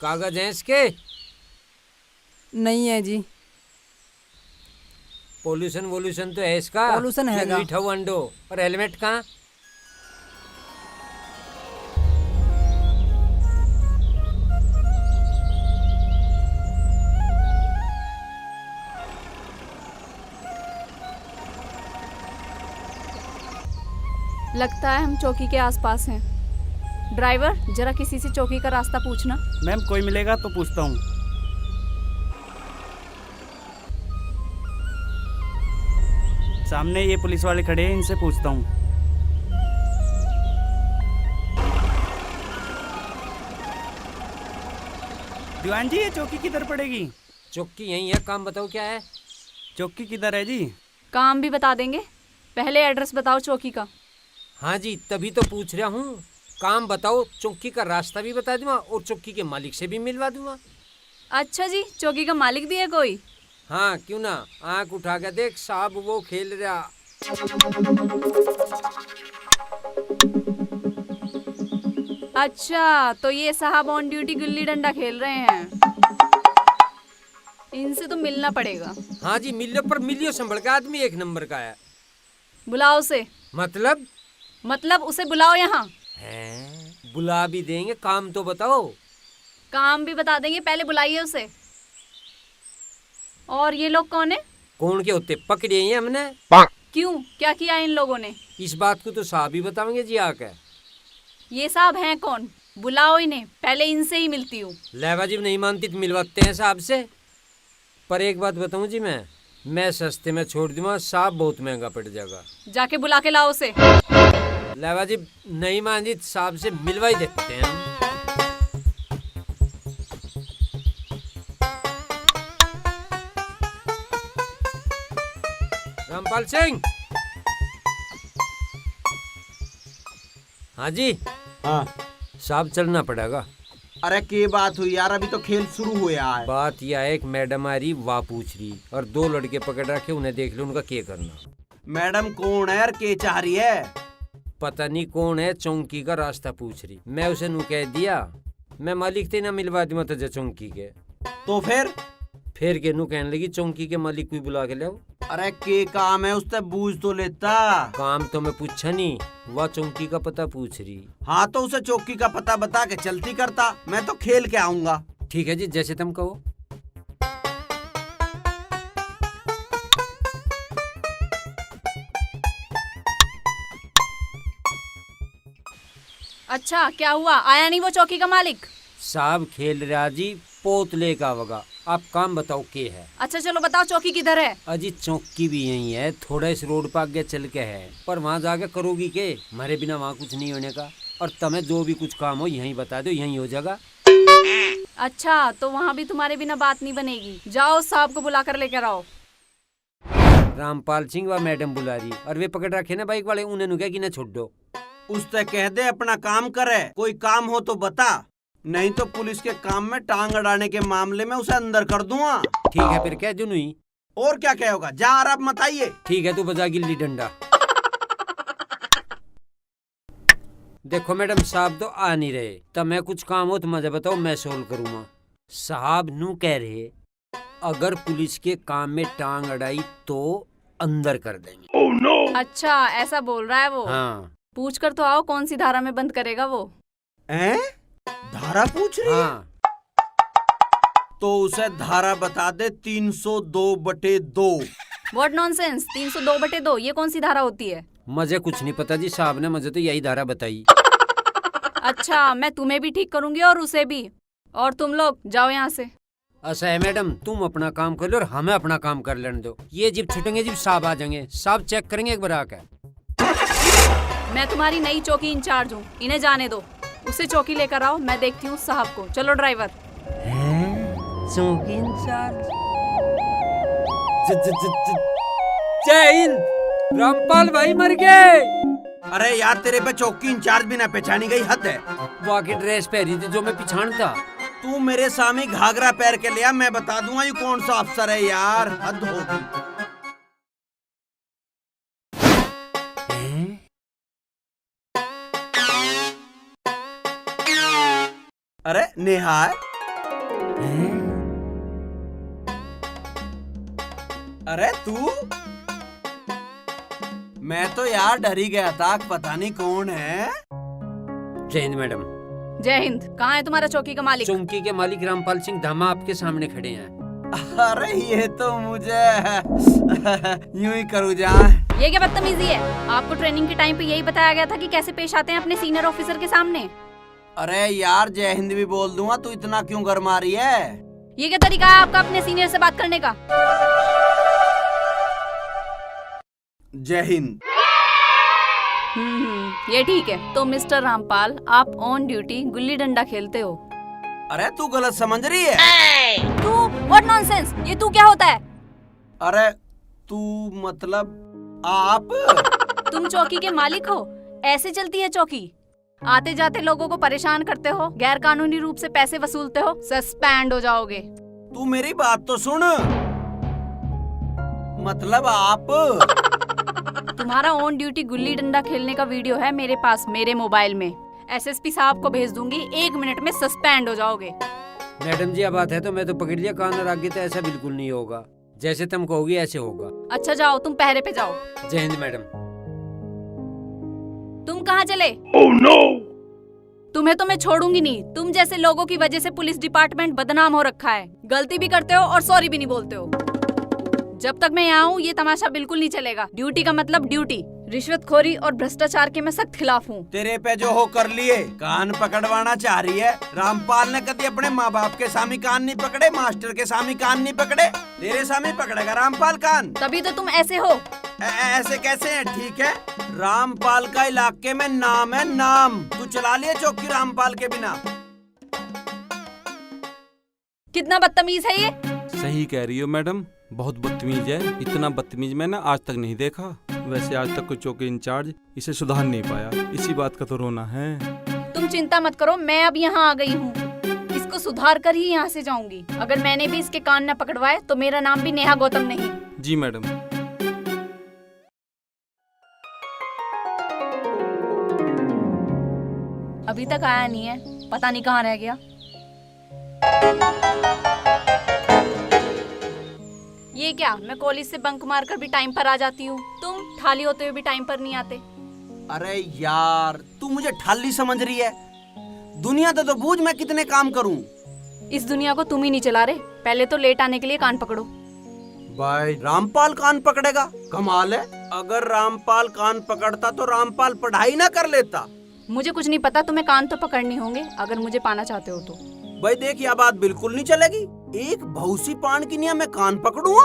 कागज हैं इसके? नहीं है जी। पोल्यूशन वोल्यूशन तो है इसका? पोल्यूशन हैगा। मीठा हुआ अंडो। और हेलमेट कहाँ? लगता है हम चौकी के आसपास हैं। ड्राइवर, जरा किसी से चौकी का रास्ता पूछना। मैम कोई मिलेगा तो पूछता हूँ। सामने ये पुलिस वाले खड़े हैं, इनसे पूछता हूँ। दीवान जी, ये चौकी किधर पड़ेगी? चौकी यही है। काम बताओ क्या है? चौकी किधर है जी? काम भी बता देंगे, पहले एड्रेस बताओ चौकी का। हाँ जी, तभी तो पूछ रहा हूँ। काम बताओ, चौकी का रास्ता भी बता दूंगा और चौकी के मालिक से भी मिलवा दूंगा। अच्छा जी, चौकी का मालिक भी है कोई? हाँ क्यों ना, आंख उठा के देख, साहब वो खेल रहा। अच्छा, तो ये साहब ऑन ड्यूटी गुल्ली डंडा खेल रहे हैं। इनसे तो मिलना पड़ेगा। हाँ जी, मिलियो पर मिलियो संभल का आदमी एक नंबर का है। बुलाओ उसे। मतलब उसे बुलाओ यहाँ। है, बुला भी देंगे, काम तो बताओ। काम भी बता देंगे, पहले बुलाइए उसे। और ये लोग कौन है? कौन के होते, पकड़े हैं हमने। क्यों, क्या किया इन लोगों ने? इस बात को तो साहब ही बताएंगे जी आके। ये साहब हैं कौन? बुलाओ इन्हें, पहले इनसे ही मिलती हूँ। लेवाजिब नहीं मानती तो मिलवाते हैं साहब से। पर एक बात बताऊं जी, मैं सस्ते में छोड़ दूंगा, साहब बहुत महंगा पड़ जाएगा। जाके बुला के लाओ उसे। लेवाजिब नहीं मानी तो साहब से मिलवा ही देते हैं हम। रामपाल सिंह। हाँ जी। हाँ। साहब चलना पड़ेगा। अरे की बात हुई यार, अभी तो खेल शुरू हुआ है। बात यह है, एक मैडम आ रही, वाह पूछ रही, और 2 लड़के पकड़ रखे, उन्हें देख लो, उनका क्या करना। मैडम कौन है यार, के चाह रही है? पता नहीं कौन है, चौकी का रास्ता पूछ रही। मैं उसे नु कह दिया, मैं मालिक थे ना मिलवा दूंगा तुझे चौकी के। तो फिर के नु कहने लगी चौकी के मालिक को बुला के लाओ। अरे के काम है, उससे बूझ तो लेता। काम तो मैं पूछा नहीं, वह चौकी का पता पूछ रही। हाँ तो उसे चौकी का पता बता के चलती करता, मैं तो खेल के आऊंगा। ठीक है जी, जैसे तुम कहो। अच्छा, क्या हुआ? आया नहीं वो चौकी का मालिक? साहब खेल रहा जी, पोतले का वगा। आप काम बताओ के है? अच्छा चलो बताओ, चौकी किधर है? अजी चौकी भी यही है, थोड़ा इस रोड पर आगे चल के है, पर वहाँ जाके करोगी के? हमारे बिना वहाँ कुछ नहीं होने का। और तुम्हें जो भी कुछ काम हो यहीं बता दो, यहीं हो जाएगा। अच्छा, तो वहाँ भी तुम्हारे बिना बात नहीं बनेगी। जाओ साहब को बुला कर लेकर आओ। रामपाल सिंह व मैडम बुला रही, और वे पकड़ रखे ना बाइक वाले, उन्हें क्या कि ना छोड़ दो। उससे कह दे अपना काम करे, कोई काम हो तो बता, नहीं तो पुलिस के काम में टांग अड़ाने के मामले में उसे अंदर कर दूंगा। ठीक है, फिर कह दूं नहीं? और क्या कहोगा, जा और अब मत आइए। ठीक है, तू बजा गिल्ली डंडा। देखो मैडम, साहब तो आ नहीं रहे, तब मैं कुछ काम हो तो मुझे बताओ, मैं सोल्व करूंगा। साहब नू कह रहे, अगर पुलिस के काम में टांग अड़ाई तो अंदर कर देंगे। Oh, no! अच्छा, ऐसा बोल रहा है वो? हाँ। पूछ कर तो आओ, कौन सी धारा में बंद करेगा वो? धारा पूछ रही है? हाँ। तो उसे धारा बता दे 302/2। व्हाट नॉनसेंस, 302/2 ये कौन सी धारा होती है? मुझे कुछ नहीं पता जी, साहब ने मुझे तो यही धारा बताई। अच्छा, मैं तुम्हें भी ठीक करूंगी और उसे भी। और तुम लोग जाओ यहाँ से। ऐसा है मैडम, तुम अपना काम कर लो और हमें अपना काम कर लेने दो। ये जब छूटेंगे जब साहब आ जाएंगे, साहब चेक करेंगे एक बार आकर। मैं तुम्हारी नई चौकी इंचार्ज हूँ, इन्हें जाने दो। उसे चौकी लेकर आओ, मैं देखती हूँ साहब को। चलो ड्राइवर। चौकी इंचार्ज? जय हिंद। रामपाल भाई मर गए। अरे यार, तेरे पे चौकी इंचार्ज भी ना पहचानी गई, हद है। वाकई ड्रेस पहनी थी जो मैं पिछाड़ता। तू मेरे सामने घाघरा पैर के लिया, मैं बता दूंगा ये कौन सा अफसर है यार, हद होगी। अरे नेहा, अरे तू, मैं तो यार डर ही गया था, पता नहीं कौन है। जय हिंद मैडम। जय हिंद। कहाँ है तुम्हारा चौकी का मालिक? चौकी के मालिक रामपाल सिंह धामा आपके सामने खड़े हैं। अरे ये तो मुझे यूं ही करूँ जान। ये क्या बदतमीजी है? आपको ट्रेनिंग के टाइम पे यही बताया गया था कि कैसे पेश आते हैं अपने सीनियर ऑफिसर के सामने। अरे यार जय हिंद भी बोल दूंगा, तू इतना क्यों गरमा रही है? ये क्या तरीका है आपका अपने सीनियर से बात करने का? जय हिंद। ये ठीक है। तो मिस्टर रामपाल, आप ऑन ड्यूटी गुल्ली डंडा खेलते हो। अरे तू गलत समझ रही है। तू व्हाट नॉनसेंस? ये तू क्या होता है? अरे तू मतलब आप? तुम चौकी के मालिक हो? ऐसे चलती है चौकी? आते जाते लोगों को परेशान करते हो, गैर कानूनी रूप से पैसे वसूलते हो, सस्पेंड हो जाओगे। तू मेरी बात तो सुन। मतलब आप? तुम्हारा ऑन ड्यूटी गुल्ली डंडा खेलने का वीडियो है मेरे पास, मेरे मोबाइल में। एसएसपी साहब को भेज दूंगी, 1 मिनट में सस्पेंड हो जाओगे। मैडम जी अब बात है तो मैं तो पकड़ लिया कान, और आगे तो ऐसा बिल्कुल नहीं होगा। जैसे तुम कहोगी ऐसे होगा। अच्छा जाओ, तुम पहरे पे जाओ। जय हिंद मैडम। तुम कहाँ चले? oh, no! तुम्हें तो मैं छोड़ूंगी नहीं। तुम जैसे लोगों की वजह से पुलिस डिपार्टमेंट बदनाम हो रखा है। गलती भी करते हो और सॉरी भी नहीं बोलते हो। जब तक मैं यहाँ हूँ ये तमाशा बिल्कुल नहीं चलेगा। ड्यूटी का मतलब ड्यूटी। रिश्वतखोरी और भ्रष्टाचार के मैं सख्त खिलाफ हूँ। तेरे पे जो हो कर लिए। कान पकड़वाना चाह रही है। रामपाल ने कभी अपने माँ बाप के सामने कान नहीं पकड़े, मास्टर के सामने कान नहीं पकड़े, तेरे सामने पकड़ेगा रामपाल कान। तभी तो तुम ऐसे हो। ऐसे कैसे है? ठीक है, रामपाल का इलाके में नाम है, नाम। तू चला लिए चौकी रामपाल के बिना। कितना बदतमीज है ये। सही कह रही हो मैडम, बहुत बदतमीज है। इतना बदतमीज मैंने आज तक नहीं देखा। वैसे आज तक कोई चौकी इंचार्ज इसे सुधार नहीं पाया। इसी बात का तो रोना है। तुम चिंता मत करो, मैं अब यहाँ आ गई हूँ। इसको सुधार कर ही यहाँ से जाऊंगी। अगर मैंने भी इसके कान न पकड़वाए तो मेरा नाम भी नेहा गौतम नहीं। जी मैडम। अभी तक आया नहीं है, पता नहीं कहाँ रह गया। ये क्या, मैं कॉलेज से बंक मारकर भी टाइम पर आ जाती हूँ, तुम ठाली होते हुए भी टाइम पर नहीं आते। अरे यार तू मुझे ठाली समझ रही है? दुनिया तो बूझ मैं कितने काम करूं। इस दुनिया को तुम ही नहीं चला रहे। पहले तो लेट आने के लिए कान पकड़ो। भाई रामपाल कान पकड़ेगा? कमाल है। अगर रामपाल कान पकड़ता तो रामपाल पढ़ाई ना कर लेता। मुझे कुछ नहीं पता, तुम्हें कान तो पकड़ने होंगे अगर मुझे पाना चाहते हो तो। भाई देख, यह बात बिल्कुल नहीं चलेगी। एक भौसी पान की निया मैं कान पकड़ूंगा?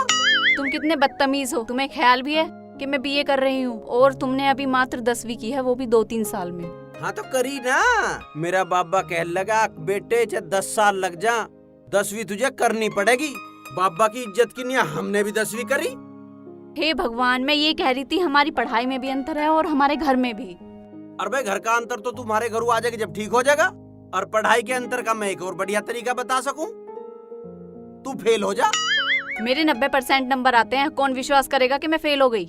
तुम कितने बदतमीज हो। तुम्हें ख्याल भी है कि मैं बीए कर रही हूँ और तुमने अभी मात्र 10वीं की है, वो भी 2-3 साल में। हाँ तो करी ना। मेरा बाबा कह लगा बेटे चाहे 10 साल लग जा, 10वीं तुझे करनी पड़ेगी। बाबा की इज्जत की निया हमने भी 10वीं करी। हे भगवान, मैं ये कह रही थी हमारी पढ़ाई में भी अंतर है और हमारे घर में भी। और भाई घर का अंतर तो तुम्हारे घर आ जाएगा जब ठीक हो जाएगा। और पढ़ाई के अंतर का मैं एक और बढ़िया तरीका बता सकूं। तू फेल हो जा। मेरे 90% नंबर आते हैं, कौन विश्वास करेगा कि मैं फेल हो गई।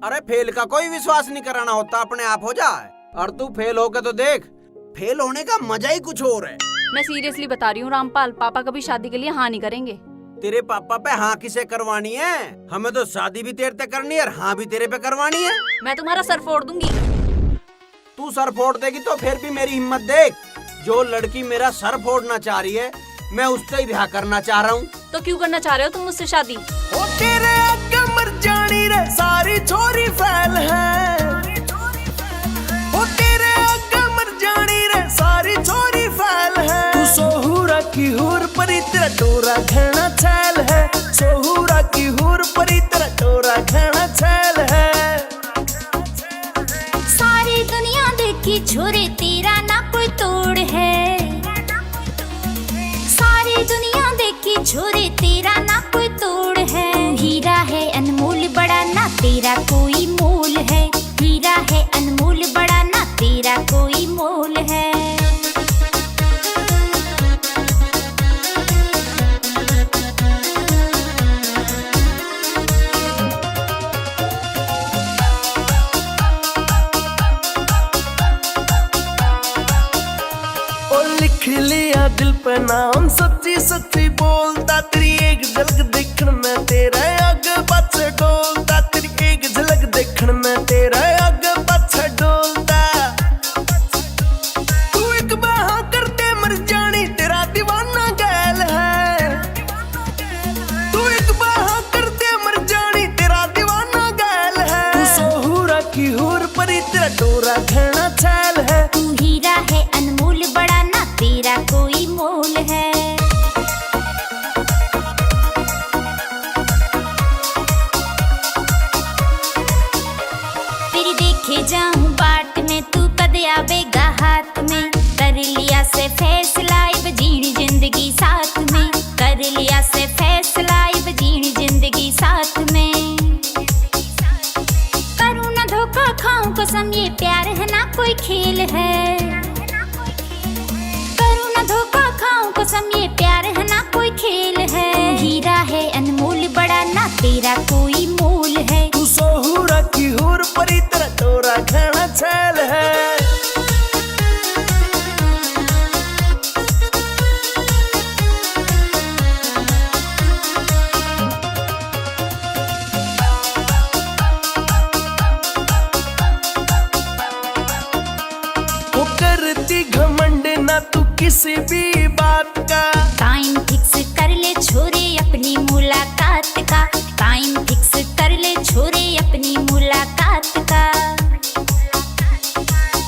अरे फेल का कोई विश्वास नहीं कराना होता, अपने आप हो जाए। और तू फेल होके तो देख, फेल होने का मजा ही कुछ और है। मैं सीरियसली बता रही हूँ रामपाल, पापा कभी शादी के लिए हाँ नहीं करेंगे। तेरे पापा पे हाँ किसे करवानी है? हमें तो शादी भी तेरे पे करनी है और हाँ भी तेरे पे करवानी है। मैं तुम्हारा सर फोड़ दूंगी। तू सर फोड़ देगी तो फिर भी मेरी हिम्मत देख। जो लड़की मेरा सर फोड़ना चाह रही है मैं उससे ही ब्याह करना चाह रहा हूँ। तो क्यों करना चाह रहे हो तुम मुझसे शादी? ओ तेरे आगे मर जानी रे सारी छोरी फैल है। ओ तेरे आगे मर जानी रे सारी छोरी फैल है। तू सोहूरा की हूर परी तेरा टोरा घना छैल है। सोहूरा की हूर परी तेरा टोरा घना छैल है। सारी दुनिया देखी छोरे तेरा ना कोई तोड़ है। सारी दुनिया देखी छोरे तेरा ना कोई तोड़ है। हीरा है अनमोल बड़ा ना तेरा कोई मोल है। हीरा है अनमोल बड़ा ना तेरा कोई मोल है। लिख लिया दिल पे नाम सच्ची सच्ची बोलता, तेरी एक झलक देखण में तेरा आगे पाछे डोलता, तेरी एक झलक देखण में तेरा आगे पाछे डोलता। तू एक बाह करते मर जानी, तेरा दीवाना गैल है। तू एक बाह करते मर जानी, तेरा दीवाना गैल है। तू सोहूरा की हूर परी, तेरा डोरा घना छैल है। तू हीरा है अनमोल बड़ा, ना तेरा कोई मोल है। तेरी देखे जाऊं बाट में, तू कद आवेगा हाथ में। कर लिया से फैसला अब जीण जिंदगी साथ में, कर लिया से फैसला अब जीण जिंदगी साथ में। करूं ना धोखा खाऊं कसम, ये प्यार है ना कोई खेल है। करूं ना धोखा खाऊं कसम, ये प्यार है ना कोई खेल है। तू हीरा है अनमोल बड़ा, ना तेरा कोई मोल है। तू सोहूरा की हूर परी, तेरा डोरा घना छैल है। वो करती घमंड ना तू किसी भी बात का। टाइम फिक्स कर ले छोरे अपनी मुलाकात का, टाइम फिक्स कर ले छोरे अपनी मुलाकात का।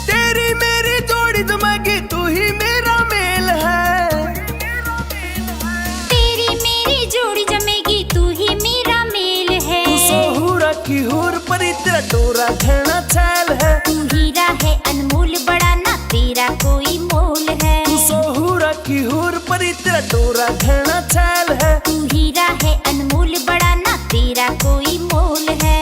तेरी मेरी जोड़ी जमेगी, तू ही मेरा मेल है। तेरी मेरी जोड़ी जमेगी, तू ही मेरा मेल है। तू सोहूरा की हूर परी, तेरा डोरा घना छैल है। तू हीरा है अनमोल बड़ा, ना तेरा कोई मोल है। तू सोहूरा की हूर परी, तेरा डोरा घना छैल है। तू हीरा है अनमोल बड़ा, ना तेरा कोई मोल है।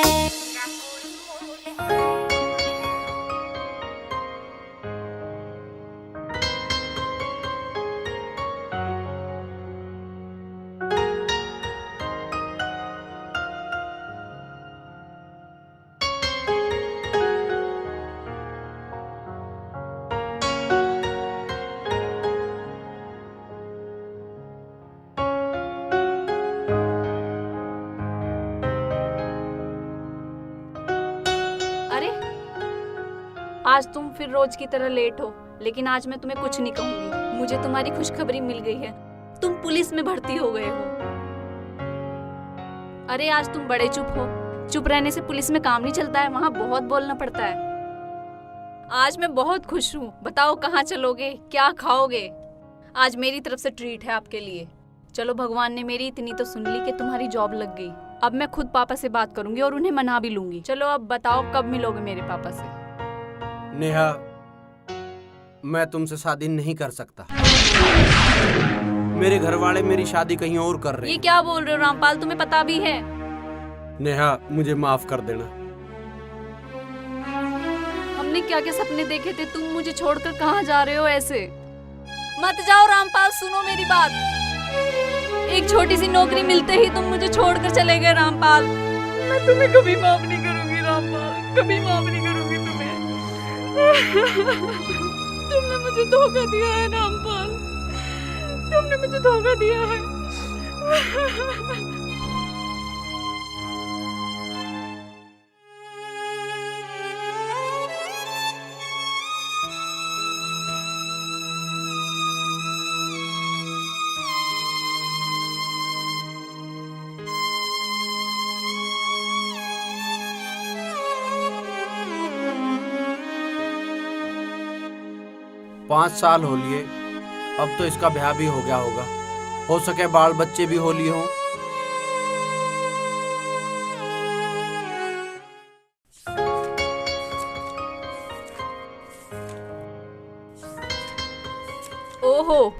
अरे आज तुम फिर रोज की तरह लेट हो, लेकिन आज मैं तुम्हें कुछ नहीं कहूंगी। मुझे तुम्हारी खुशखबरी मिल गई है, तुम पुलिस में भर्ती हो गए हो। अरे आज तुम बड़े चुप हो, चुप रहने से पुलिस में काम नहीं चलता है, वहाँ बहुत बोलना पड़ता है। आज मैं बहुत खुश हूँ, बताओ कहाँ चलोगे, क्या खाओगे? आज मेरी तरफ से ट्रीट है आपके लिए। चलो भगवान ने मेरी इतनी तो सुन ली कि तुम्हारी जॉब लग गई। अब मैं खुद पापा से बात करूंगी और उन्हें मना भी लूंगी। चलो अब बताओ कब मिलोगे मेरे पापा से? नेहा, मैं तुमसे शादी नहीं कर सकता। मेरे घर वाले मेरी शादी कहीं और कर रहे ये हैं। क्या बोल रहे हो रामपाल, तुम्हें पता भी है? नेहा, मुझे माफ कर देना। हमने क्या क्या सपने देखे थे, तुम मुझे छोड़कर कहाँ जा रहे हो ऐसे? मत जाओ रामपाल, सुनो मेरी बात। एक छोटी सी नौकरी मिलते ही तुम मुझे छोड़कर चले गए रामपाल। मैं तुम्हें कभी माफ नहीं करूंगी रामपाल, कभी माफ नहीं करूंगी तुम्हें। तुमने मुझे धोखा दिया है रामपाल, तुमने मुझे धोखा दिया है। 5 साल हो लिए, अब तो इसका ब्याह भी हो गया होगा। हो सके बाल बच्चे भी हो लिए हों। ओहो,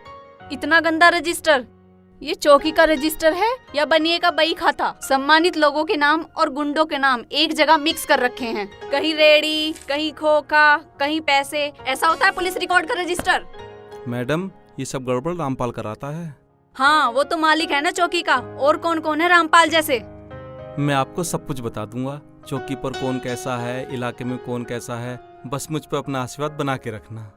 इतना गंदा रजिस्टर। ये चौकी का रजिस्टर है या बनिए का बही खाता? सम्मानित लोगों के नाम और गुंडों के नाम एक जगह मिक्स कर रखे हैं। कहीं रेडी, कहीं खोखा, कहीं पैसे। ऐसा होता है पुलिस रिकॉर्ड का रजिस्टर? मैडम, ये सब गड़बड़ रामपाल कराता है। हाँ, वो तो मालिक है ना चौकी का। और कौन कौन है रामपाल जैसे? मैं आपको सब कुछ बता दूंगा। चौकी पर कौन कैसा है, इलाके में कौन कैसा है, बस मुझ पर अपना आशीर्वाद बना के रखना।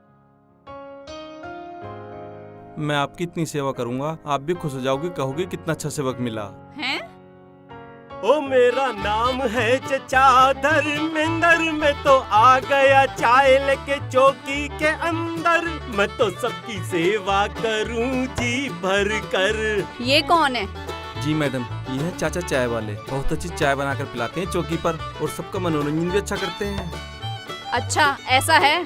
मैं आपकी इतनी सेवा करूंगा, आप भी खुश हो जाओगी, कहोगी कितना अच्छा सेवक मिला। हैं? ओ मेरा नाम है चचा धर्मेंद्र, मैं तो आ गया चाय लेके चौकी के अंदर। मैं तो सबकी सेवा करूं जी भर कर। ये कौन है? जी मैडम, ये है चाचा चाय वाले, बहुत अच्छी चाय बनाकर पिलाते हैं चौकी पर और सबका मनोरंजन भी अच्छा करते हैं। अच्छा ऐसा है।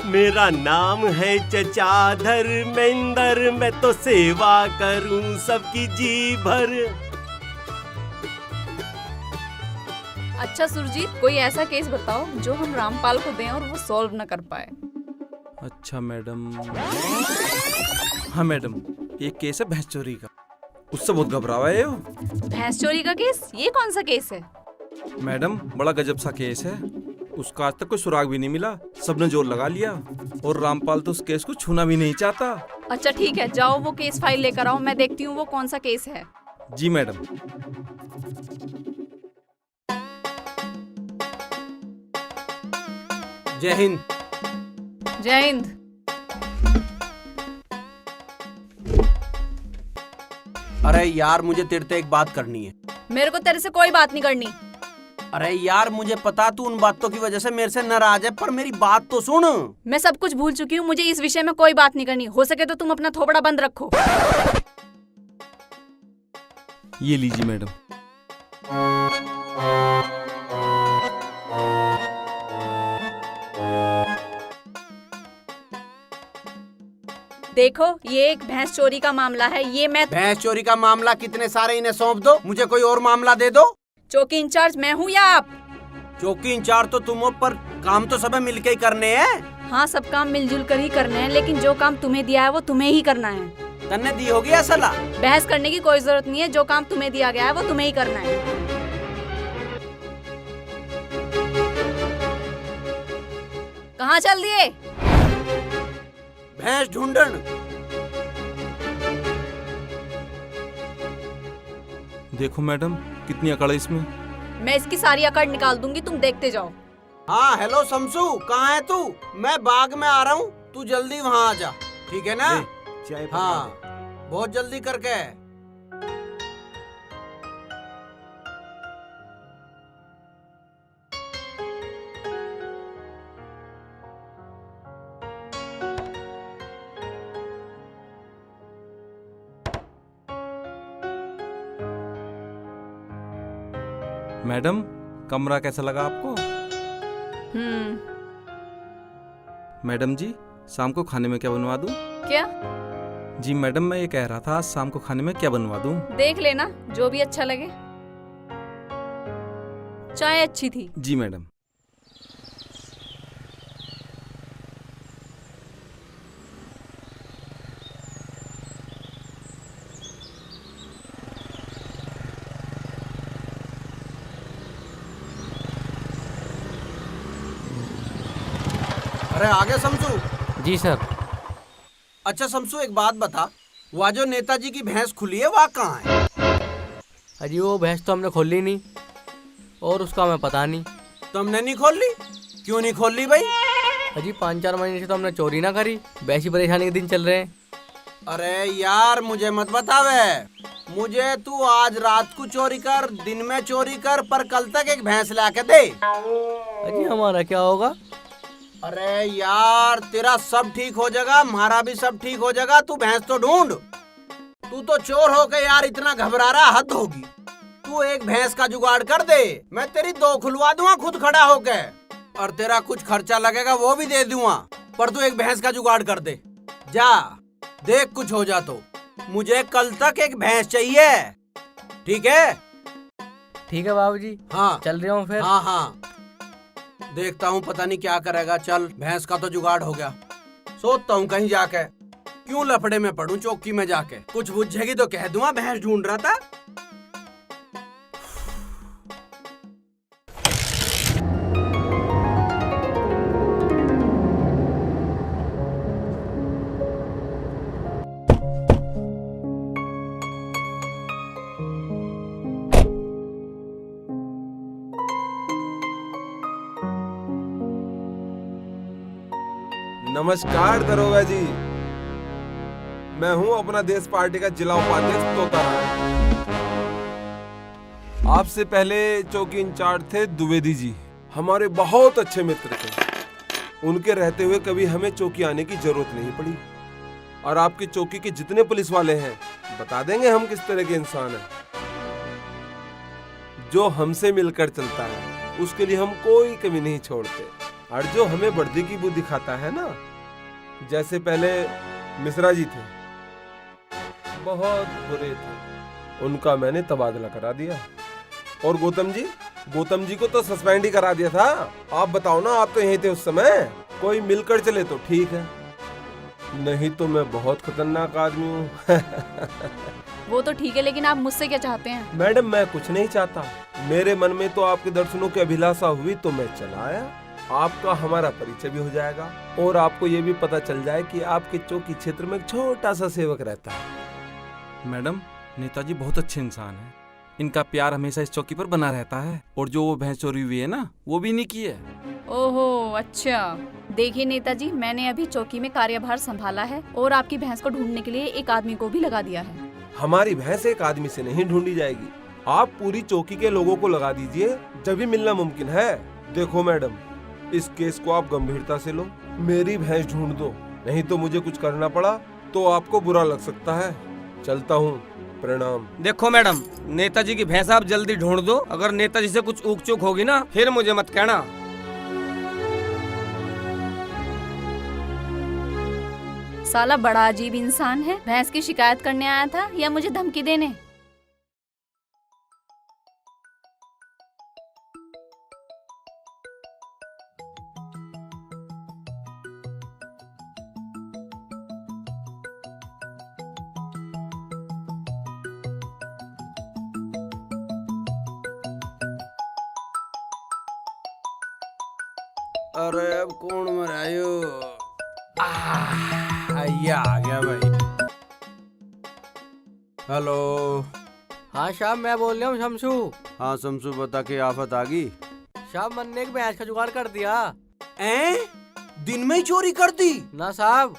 मेरा नाम है चचा धर्मेंद्र, मैं तो सेवा करूं सबकी जी भर। अच्छा सुरजीत, कोई ऐसा केस बताओ जो हम रामपाल को दें और वो सॉल्व न कर पाए। अच्छा मैडम, हाँ मैडम, एक केस है भैंस चोरी का, उससे बहुत घबरा हुआ है वो। भैंस चोरी का केस? ये कौन सा केस है? मैडम बड़ा गजब सा केस है, उसका आज तक कोई सुराग भी नहीं मिला, सबने जोर लगा लिया और रामपाल तो उस केस को छूना भी नहीं चाहता। अच्छा ठीक है, जाओ वो केस फाइल लेकर आओ, मैं देखती हूँ वो कौन सा केस है। जी मैडम। जय हिंद। जय हिंद। अरे यार, मुझे तेरे से एक बात करनी है। मेरे को तेरे से कोई बात नहीं करनी। अरे यार, मुझे पता तू उन बातों की वजह से मेरे से नाराज है, पर मेरी बात तो सुन। मैं सब कुछ भूल चुकी हूँ, मुझे इस विषय में कोई बात नहीं करनी। हो सके तो तुम अपना थोपड़ा बंद रखो। ये लीजिए मैडम। देखो, ये एक भैंस चोरी का मामला है। ये मैं भैंस चोरी का मामला कितने सारे इन्हें सौंप दो, मुझे कोई और मामला दे दो। चौकी इंचार्ज मैं हूँ या आप? चौकी इंचार्ज तो तुम हो, पर काम तो सब मिलके ही करने हैं। हाँ, सब काम मिलजुल कर ही करने हैं, लेकिन जो काम तुम्हें दिया है वो तुम्हें ही करना है। तन्ने दी होगी असला। बहस करने की कोई जरूरत नहीं है, जो काम तुम्हें दिया गया है वो तुम्हें ही करना है। कहाँ चल दिए? भैंस ढूंढन। देखो मैडम, कितनी अकड़ है इसमें। मैं इसकी सारी अकड़ निकाल दूंगी, तुम देखते जाओ। हाँ हेलो शमसू, कहाँ है तू? मैं बाग में आ रहा हूँ, तू जल्दी वहाँ आ जा, ठीक है ना? चाय हाँ, बहुत जल्दी करके। मैडम, कमरा कैसा लगा आपको? मैडम जी, शाम को खाने में क्या बनवा दूं? क्या? जी मैडम, मैं ये कह रहा था आज शाम को खाने में क्या बनवा दूं? देख लेना, जो भी अच्छा लगे। चाय अच्छी थी। जी मैडम। अरे आगे शमसू। जी सर। अच्छा शमसू, एक बात बता, वह जो नेताजी की भैंस खुली है वह कहाँ है? अजी वो भैंस तो हमने खोली नहीं और उसका हमें पता नहीं। तुमने नहीं खोल ली? क्यों नहीं खोल ली भाई? अजी 5-4 महीने से तो हमने चोरी ना करी, वैसी परेशानी के दिन चल रहे हैं। अरे यार, मुझे मत बतावे। मुझे तू आज रात को चोरी कर, दिन में चोरी कर, पर कल तक एक भैंस लाके दे। अजी हमारा क्या होगा? अरे यार, तेरा सब ठीक हो जाएगा, हमारा भी सब ठीक हो जाएगा, तू भैंस तो ढूंढ। तू तो चोर हो के यार इतना घबरा रहा, हद होगी। तू एक भैंस का जुगाड़ कर दे, मैं तेरी 2 खुलवा दूंगा खुद खड़ा होके, और तेरा कुछ खर्चा लगेगा वो भी दे दूंगा, पर तू एक भैंस का जुगाड़ कर दे। जा देख, कुछ हो जा तो। मुझे कल तक एक भैंस चाहिए, ठीक है? ठीक है बाबूजी। हाँ चल रहा हूँ फिर। हाँ हाँ, देखता हूँ पता नहीं क्या करेगा। चल, भैंस का तो जुगाड़ हो गया, सोचता हूँ कहीं जाके क्यों लफड़े में पड़ूं, चौकी में जाके कुछ बुझेगी तो कह दूंगा भैंस ढूंढ रहा था। नमस्कार दरोगा जी। मैं हूँ अपना देश पार्टी का जिला उपाध्यक्ष तोताराम। आपसे पहले चौकी इंचार्ज थे द्विवेदी जी, हमारे बहुत अच्छे मित्र थे। उनके रहते हुए कभी हमें चौकी आने की जरूरत नहीं पड़ी। और आपकी चौकी के जितने पुलिस वाले हैं बता देंगे हम किस तरह के इंसान हैं। जो हमसे मिलकर चलता है उसके लिए हम कोई कमी नहीं छोड़ते। और जो हमें वर्दी की बुद्धि दिखाता है ना, जैसे पहले मिश्रा जी थे, बहुत बुरे थे, उनका मैंने तबादला करा दिया। और गौतम जी को तो सस्पेंड ही करा दिया था। आप बताओ ना, आप तो यहीं थे उस समय। कोई मिलकर चले तो ठीक है, नहीं तो मैं बहुत खतरनाक आदमी हूँ। वो तो ठीक है, लेकिन आप मुझसे क्या चाहते हैं? मैडम मैं कुछ नहीं चाहता। मेरे मन में तो आपके दर्शनों की अभिलाषा हुई तो मैं चला आया। आपका हमारा परिचय भी हो जाएगा और आपको ये भी पता चल जाए कि आपके चौकी क्षेत्र में एक छोटा सा सेवक रहता है। मैडम, नेताजी बहुत अच्छे इंसान हैं। इनका प्यार हमेशा इस चौकी पर बना रहता है। और जो वो भैंस चोरी हुई है ना, वो भी नहीं की है। ओहो, अच्छा। देखिए नेताजी, मैंने अभी चौकी में कार्यभार संभाला है और आपकी भैंस को ढूंढने के लिए एक आदमी को भी लगा दिया है। हमारी भैंस एक आदमी से नहीं ढूंढी जाएगी, आप पूरी चौकी के लोगों को लगा दीजिए, जब भी मिलना मुमकिन है। देखो मैडम, इस केस को आप गंभीरता से लो, मेरी भैंस ढूंढ दो, नहीं तो मुझे कुछ करना पड़ा तो आपको बुरा लग सकता है। चलता हूँ, प्रणाम। देखो मैडम, नेताजी की भैंस आप जल्दी ढूंढ दो। अगर नेताजी से कुछ ऊक चूक होगी ना, फिर मुझे मत कहना। साला बड़ा अजीब इंसान है। भैंस की शिकायत करने आया था या मुझे धमकी देने? अरे अब कौन मरायो? आइया आ गया भाई। हेलो। हाँ शाम, मैं बोल रहा हूँ शमशू। हाँ शमशू, बता के आफत आ गई। शाम, मन ने एक भैंस का जुगाड़ कर दिया। दिन में ही चोरी कर दी? ना साहब,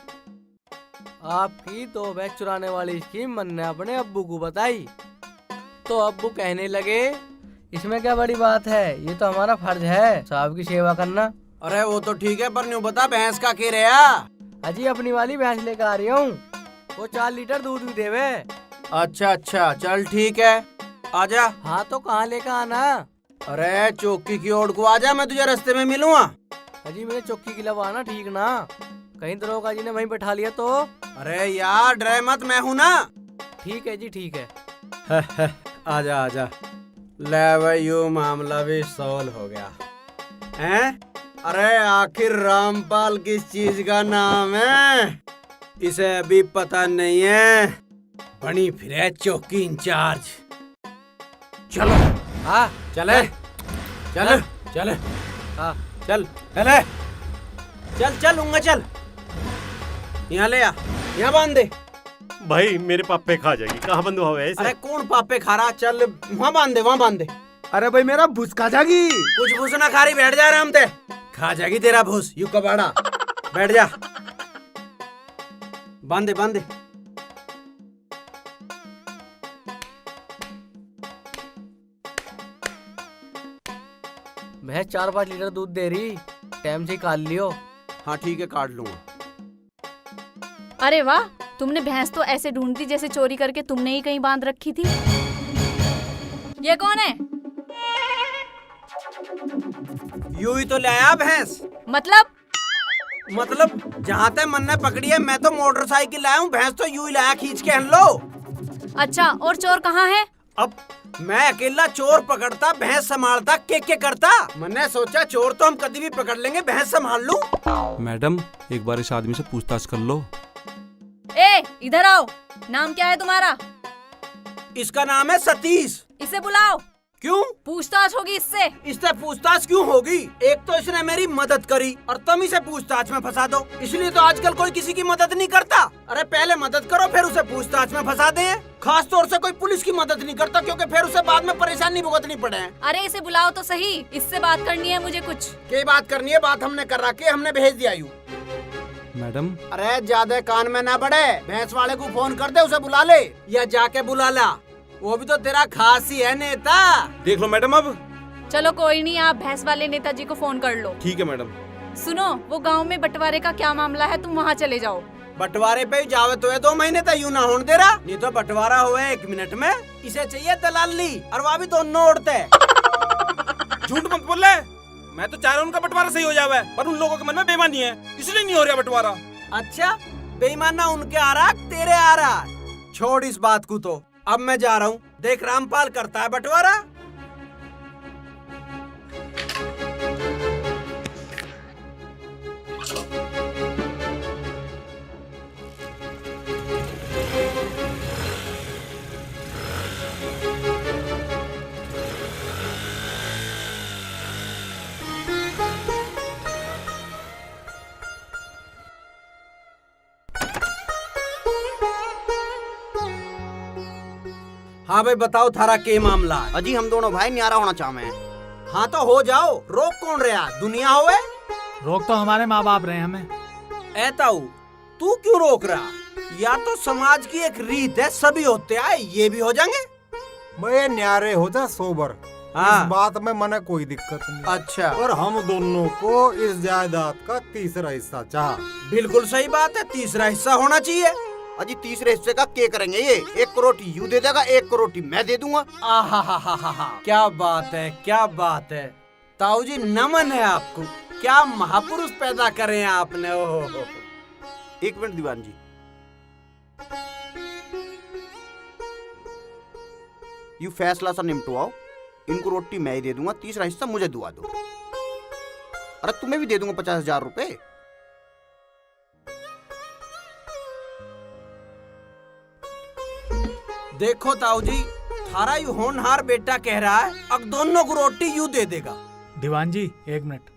आपकी तो भैंस चुराने वाली स्कीम मन ने अपने अब्बू को बताई, तो अब्बू कहने लगे इसमें क्या बड़ी बात है, ये तो हमारा फर्ज है साहब की सेवा करना। अरे वो तो ठीक है, पर न्यू बता भैंस का के रहा? अजी अपनी वाली भैंस लेकर आ रही हूँ, वो 4 लीटर दूध भी देवे। अच्छा, चल ठीक है, आजा। हाँ तो कहाँ लेकर आना? अरे चौकी की ओर को आजा, मैं तुझे रास्ते में मिलूंगा। अजी मेरे चौकी की लवाना ठीक ना, कहीं दरोगा जी ने वहीं बैठा लिया तो? अरे यार डरे मत, मैं हूँ ना। ठीक है जी, ठीक है। आजा। ले भाई, यो मामला भी सॉल्व हो गया हैं? अरे आखिर रामपाल किस चीज का नाम है, इसे अभी पता नहीं है। बनी फिरे चौकी इंचार्ज। चलो। हाँ चले। चल। हाँ चल लूंगा। चल यहाँ ले आ, यहाँ बांध दे। भाई मेरे पापे खा जाएगी। कहाँ बंद हुआ है ऐसे? अरे कौन पापे खा रहा? चल वहाँ बांध दे। अरे भाई मेरा भूस खा जाएगी। कुछ भूस ना खा रही, बैठ जा आराम से। खा जाएगी तेरा भूस, यू कबाड़ा। बैठ जा, बांध दे। भैंस 4-5 लीटर दूध दे रही, टाइम से काट लियो। हाँ ठीक है, काट लूंगा। अरे वाह, तुमने भैंस तो ऐसे ढूंढती जैसे चोरी करके तुमने ही कहीं बांध रखी थी। ये कौन है? यू ही तो ले आया भैंस। मतलब जहाँ तक मन ने पकड़ी है, मैं तो मोटरसाइकिल लाया हूँ, भैंस तो यू ही लाया खींच के। हन लो। अच्छा, और चोर कहाँ है? अब मैं अकेला चोर पकड़ता, भैंस संभालता, के करता। मैंने सोचा चोर तो हम कभी भी पकड़ लेंगे, भैंस संभाल लूं। मैडम, एक बार इस आदमी से पूछताछ कर लो। इधर आओ। नाम क्या है तुम्हारा? इसका नाम है सतीश। इसे बुलाओ। क्यों? पूछताछ होगी इससे। इससे पूछताछ क्यों होगी? एक तो इसने मेरी मदद करी और तुम इसे पूछताछ में फंसा दो, इसलिए तो आजकल कोई किसी की मदद नहीं करता। अरे पहले मदद करो, फिर उसे पूछताछ में फंसा दे। खास तौर से कोई पुलिस की मदद नहीं करता, क्योंकि फिर उसे बाद में परेशानी भुगतनी पड़े। अरे इसे बुलाओ तो सही, इससे बात करनी है मुझे कुछ। क्या बात करनी है? बात हमने कर रखी है, हमने भेज दिया। यू मैडम अरे ज्यादा कान में ना बढ़े, भैंस वाले को फोन कर दे, उसे बुला ले या जाके बुला ला, वो भी तो तेरा खास ही है नेता। देख लो मैडम अब। चलो कोई नहीं, आप भैंस वाले नेताजी को फोन कर लो। ठीक है मैडम। सुनो, वो गांव में बंटवारे का क्या मामला है, तुम वहाँ चले जाओ। बंटवारे पे ही जावे तो है 2 महीने तक यूं ना होने दे रहा, नहीं तो बंटवारा हुए 1 मिनट में। इसे चाहिए दलाली, और वहाँ भी दोनों उड़ते। झूठ मत बोल ले। मैं तो चाह रहा हूँ उनका बंटवारा सही हो जावे, पर उन लोगों के मन में बेईमानी है, इसलिए नहीं हो रहा बंटवारा। अच्छा, बेईमाना उनके आ रहा, तेरे आ रहा। छोड़ इस बात को, तो अब मैं जा रहा हूँ। देख रामपाल करता है बंटवारा। हाँ भाई बताओ, थारा के मामला है? अजी हम दोनों भाई न्यारा होना चाहते हैं। हाँ तो हो जाओ, रोक कौन रहा? दुनिया होवे। रोक तो हमारे माँ बाप रहे हमें। ऐताऊ तू क्यों रोक रहा? या तो समाज की एक रीत है, सभी होते हैं, ये भी हो जाएंगे। मैं न्यारे हो जा सोबर। हाँ। इस बात में मने कोई दिक्कत नहीं। अच्छा। और हम दोनों को इस जायदाद का तीसरा हिस्सा चाह। बिल्कुल सही बात है, तीसरा हिस्सा होना चाहिए। अजी तीसरे हिस्से का क्या करेंगे? ये 1 करोड़ यू दे देगा, 1 करोड़ मैं दे दूंगा। आहा, क्या बात है, क्या बात है। ताऊ जी नमन है आपको, क्या महापुरुष पैदा करे हैं आपने। ओहो। 1 मिनट दीवान जी, यू फैसला सा निपटवाओ। इनको रोटी मैं ही दे दूंगा, तीसरा हिस्सा मुझे दुआ दो। अरे तुम्हें भी दे दूंगा 50,000 रुपए। देखो ताऊ जी, थारा यू होनहार बेटा कह रहा है, अब दोनों को रोटी यू दे देगा। दीवान जी 1 मिनट,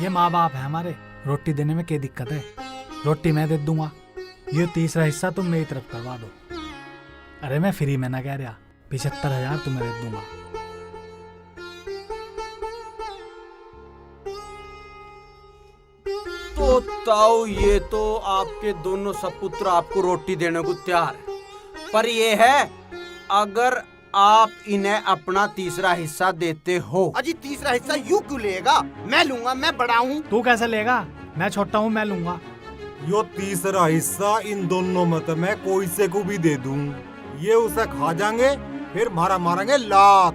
ये माँ बाप है हमारे, रोटी देने में क्या दिक्कत है? रोटी मैं दे दूंगा, ये तीसरा हिस्सा तुम मेरी तरफ करवा दो। अरे मैं फ्री में ना कह रहा, 75,000 तुम्हें दे दूंगा। तो ताऊ ये तो आपके दोनों सपुत्र आपको रोटी देने को तैयार है, पर ये है अगर आप इन्हें अपना तीसरा हिस्सा देते हो। अजी तीसरा हिस्सा यू क्यों लेगा? मैं लूंगा, मैं बड़ा हूँ। तू कैसे लेगा? मैं छोटा हूँ, मैं लूंगा। यो तीसरा हिस्सा इन दोनों में तो मैं कोई से को भी दे दूं, ये उसे खा जाएंगे, फिर मारा मारेंगे लात।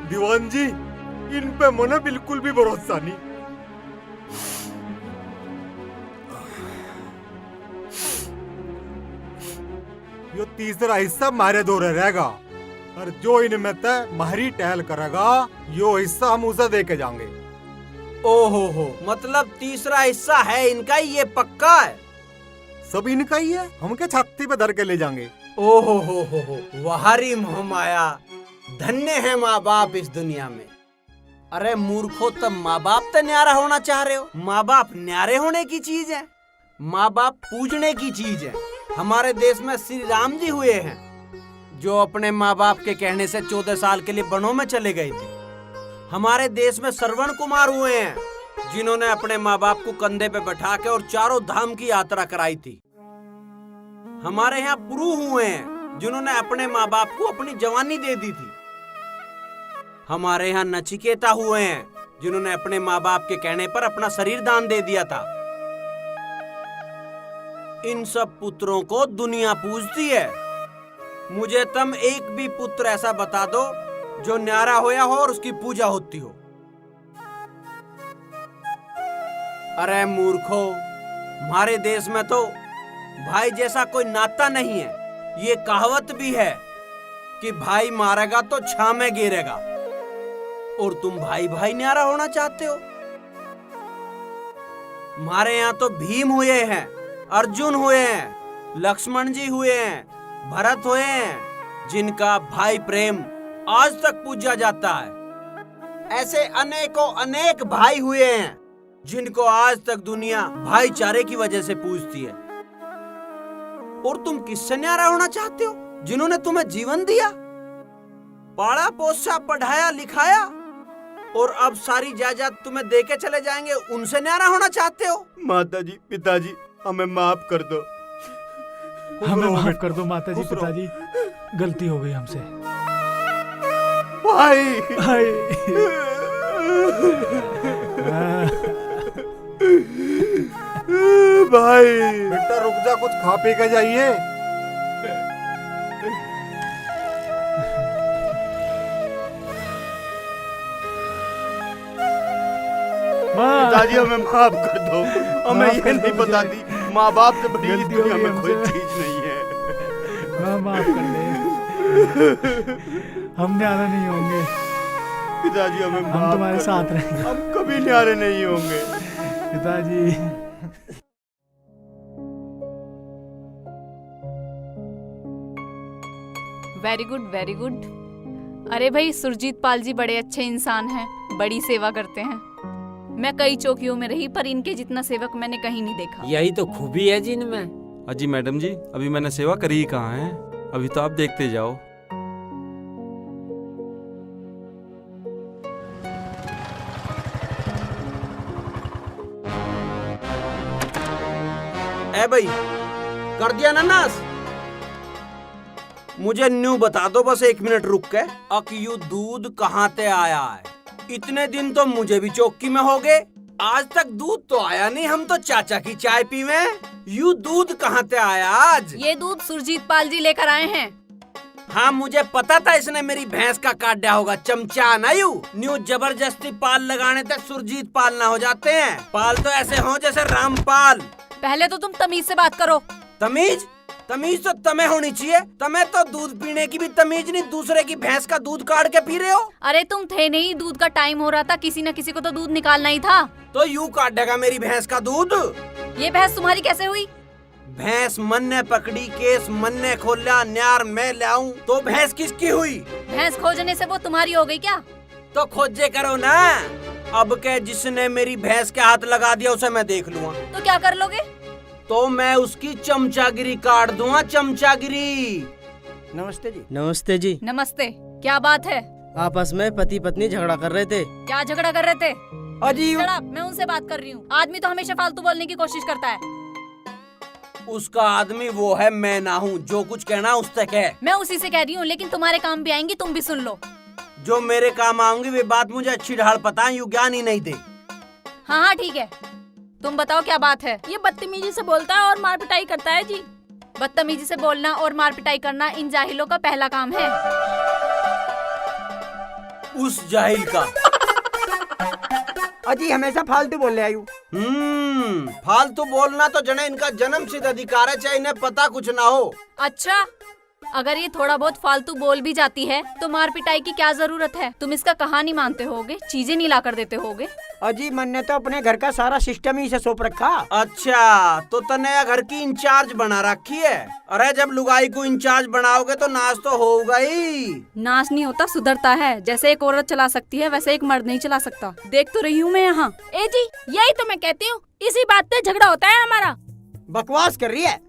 दीवान जी इन पे मने बिल्कुल भी भरोसा नहीं। यो तीसरा हिस्सा मारे दौरे रहेगा, और जो इनमें तय मारी टहल करेगा, यो हिस्सा हम उसे दे के जाएंगे। ओहो, मतलब तीसरा हिस्सा है इनका ही, ये पक्का है? सब इनका ही है, हम के छाती पे धर के ले जाएंगे। ओहो हो, वहारी मोह माया, धन्य है माँ बाप इस दुनिया में। अरे मूर्खो, तब माँ बाप तो न्यारा होना चाह रहे हो? माँ बाप न्यारे होने की चीज है, माँ बाप पूजने की चीज है। हमारे देश में श्री राम जी हुए हैं, जो अपने माँ बाप के कहने से 14 साल के लिए वनों में चले गए थे। हमारे देश में श्रवण कुमार हुए हैं, जिन्होंने अपने माँ बाप को कंधे पे बैठा के और चारों धाम की यात्रा कराई थी। हमारे यहाँ पुरु हुए हैं, जिन्होंने अपने माँ बाप को अपनी जवानी दे दी थी। हमारे यहाँ नचिकेता हुए हैं, जिन्होंने अपने माँ बाप के कहने पर अपना शरीर दान दे दिया था। इन सब पुत्रों को दुनिया पूजती है। मुझे तुम एक भी पुत्र ऐसा बता दो जो न्यारा होया हो और उसकी पूजा होती हो। अरे मूर्खो, हमारे देश में तो भाई जैसा कोई नाता नहीं है। ये कहावत भी है कि भाई मारेगा तो छां में गिरेगा, और तुम भाई भाई न्यारा होना चाहते हो। हमारे यहाँ तो भीम हुए हैं, अर्जुन हुए हैं, लक्ष्मण जी हुए हैं, भरत हुए हैं, जिनका भाई प्रेम आज तक पूजा जाता है। ऐसे अनेकों अनेक भाई हुए हैं, जिनको आज तक दुनिया भाईचारे की वजह से पूजती है। और तुम किससे न्यारा होना चाहते हो? जिन्होंने तुम्हें जीवन दिया, पाला पोसा, पढ़ाया लिखाया, और अब सारी जायदाद तुम्हें दे के चले जाएंगे, उनसे न्यारा होना चाहते हो? माताजी पिताजी हमें माफ कर दो, हमें माफ कर दो माताजी पिताजी, गलती हो गई हमसे। भाई भाई बेटा रुक जा, कुछ खा पी के जाइए। पिताजी हमें माफ कर दो, हमें ये नहीं पता थी, माँ बाप से बड़ी इस दुनिया में कोई चीज नहीं है। माफ कर दे, हम न्यारे नहीं होंगे पिताजी, हमें हम तुम्हारे साथ रहेंगे, हम कभी न्यारे नहीं होंगे पिताजी। Very good very good. अरे भाई सुरजीत पाल जी बड़े अच्छे इंसान हैं, बड़ी सेवा करते हैं। मैं कई चौकियों में रही पर इनके जितना सेवक मैंने कहीं नहीं देखा। यही तो खूबी है जी इनमें। अजी मैडम जी, अभी मैंने सेवा करी ही कहाँ है, अभी तो आप देखते जाओ। ए भाई, कर दिया ना नाश? मुझे न्यू बता दो बस 1 मिनट रुक के, यू दूध कहाँ से आया है? इतने दिन तो मुझे भी चौकी में हो गए, आज तक दूध तो आया नहीं, हम तो चाचा की चाय पीवे। यू दूध कहाँ से आया आज? ये दूध सुरजीत पाल जी लेकर आए हैं। हाँ मुझे पता था इसने मेरी भैंस का काट दिया होगा, चमचा ना यू। न्यू जबरदस्ती पाल लगाने तक सुरजीत पाल ना हो जाते हैं, पाल तो ऐसे हो जैसे रामपाल। पहले तो तुम तमीज से बात करो। तमीज? तमीज तो तुम्हें होनी चाहिए, तुम्हें तो दूध पीने की भी तमीज नहीं, दूसरे की भैंस का दूध काट के पी रहे हो। अरे तुम थे नहीं, दूध का टाइम हो रहा था, किसी न किसी को तो दूध निकालना ही था। तो यूं काट देगा मेरी भैंस का दूध? ये भैंस तुम्हारी कैसे हुई? भैंस मन ने पकड़ी, केस मन ने खोला, न्यार मैं लाऊं तो भैंस किसकी हुई? भैंस खोजने से वो तुम्हारी हो गई क्या? तो खोजे करो ना। अब के जिसने मेरी भैंस के हाथ लगा दिया उसे मैं देख लूंगा। तो क्या कर लोगे? तो मैं उसकी चमचागिरी काट दूंगा, चमचागिरी। नमस्ते जी। नमस्ते जी। नमस्ते। क्या बात है? आपस में पति पत्नी झगड़ा कर रहे थे। क्या झगड़ा कर रहे थे? अजी मैं उनसे बात कर रही हूँ। आदमी तो हमेशा फालतू बोलने की कोशिश करता है। उसका आदमी वो है, मैं ना हूँ। जो कुछ कहना उस तक है। मैं उसी से कह रही हूँ, लेकिन तुम्हारे काम भी आएंगी, तुम भी सुन लो। जो मेरे काम आऊंगी वे बात मुझे अच्छी ढाल पता है, यूं ज्ञान ही नहीं दे। हाँ हाँ ठीक है, तुम बताओ क्या बात है? ये बदतमीजी से बोलता है और मार पिटाई करता है जी। बदतमीजी से बोलना और मार पिटाई करना इन जाहिलों का पहला काम है। उस जाहिल का। अजी हमेशा फालतू बोल रहे आयु। फालतू बोलना तो जने इनका जन्म सिद्ध अधिकार है, चाहे इन्हें पता कुछ ना हो। अच्छा, अगर ये थोड़ा बहुत फालतू बोल भी जाती है तो मार पिटाई की क्या जरूरत है? तुम इसका कहानी मानते होगे, चीजें नहीं ला कर देते होगे। अजी मन ने तो अपने घर का सारा सिस्टम ही इसे सौंप रखा। अच्छा, तो तने घर की इंचार्ज बना रखी है। अरे जब लुगाई को इंचार्ज बनाओगे तो नाश तो होगा ही। नाश नहीं होता, सुधरता है। जैसे एक औरत चला सकती है वैसे एक मर्द नहीं चला सकता। देख तो रही हूँ मैं यहाँ। ए जी, यही तो मैं कहती हूँ, इसी बात पे झगड़ा होता है हमारा। बकवास कर रही है,